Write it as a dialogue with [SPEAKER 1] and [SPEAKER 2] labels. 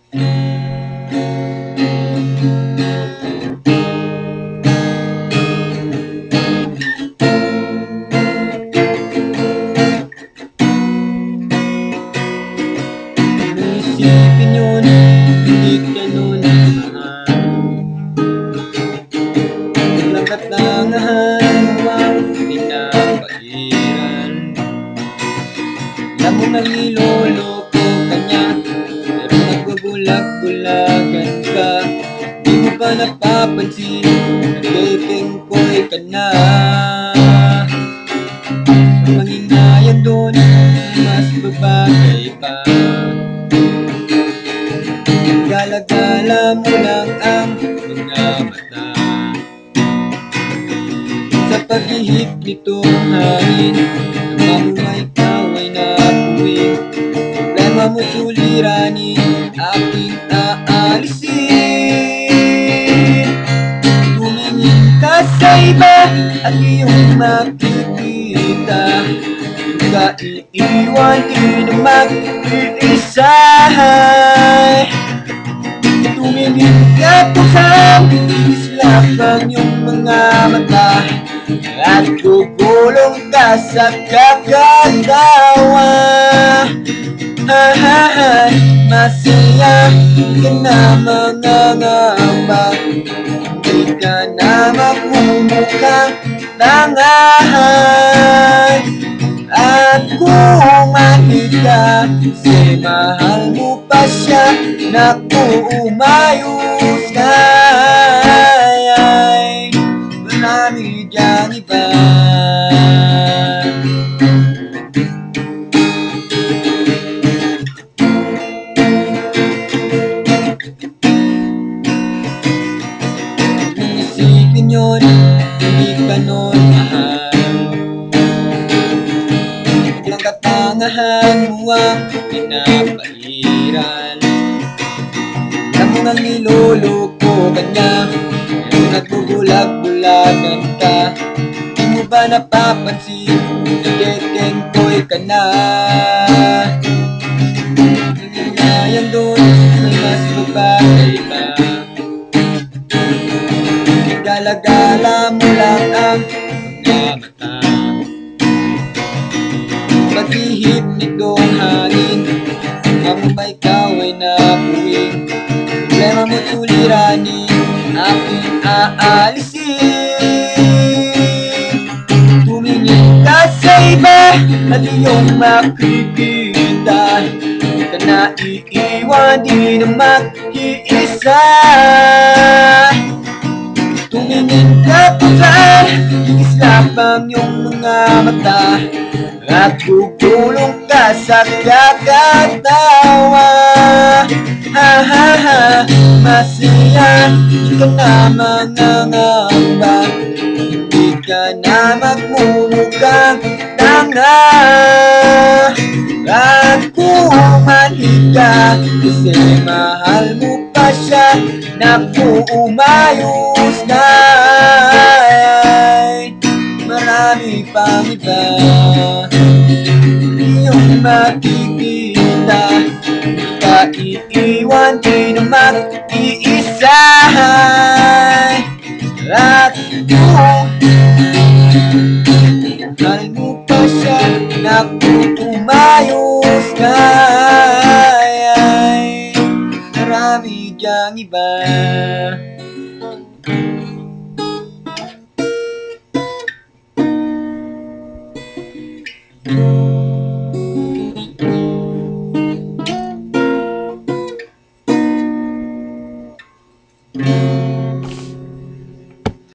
[SPEAKER 1] Isipin yun, hindi ka nun mahal. Walang katangahan mo ang pinapairal. Alam mo nang niloloko ka niya, pero nagbubulag-bulagan ka. Di mo ba napapansin, nagkekengkoy ka na. Ang manghinayang doon, mas babagay pa. Gala-gala mo lang ang mga mata. Sa paghihip nitong hangin, namamumay ikaw ay napuwing. Problema mo suliranin, aking aalisin. Tumingin ka sa iba at iyong makikita. Di ka iiwan, di na mag-iisa. Tumingin ka po sa islap ang iyong mga mata at gugulong ka sa kagatawa. Masaya ka na mangangamba, di ka na magmumukhang tangahan. At kung mahit ka, kasi mahal mo pa siya, naku umayos ka. Ay, marami diyang iba. Isipin yun, hindi ka nun mahal. Walang katangahan mo ang pinapairal. Alam mo nang niloloko ka niya, pero nagbubulag-bulagan ka. Di mo ba napapansin, nagkekengkoy ka na. Nangyayang doon, may mas babagay pa. Gala-gala mo lang ang mga mata. Paghihip nitong hangin, mamumay ikaw ay napuwing. Problema mo tuliranin, aking aalisin. Tumingin ka sa iba at iyong makikita. Di ka na iiwan, di na mag-iisa. Tumingin ka po sa islap ang iyong mga mata at gugulong ka sa kagatawa. Masaya, di ka na mangangamba, di ka na magmumukhang tanga. At kung manhid ka, kasi mahal mo pa siya, naku umayos na. Ay, marami pang iba iyong makikita. Di ka iiwan, di na mag-iisa. At kung mahal mo pa siya, naku umayos ka. Ay, marami diyang iba.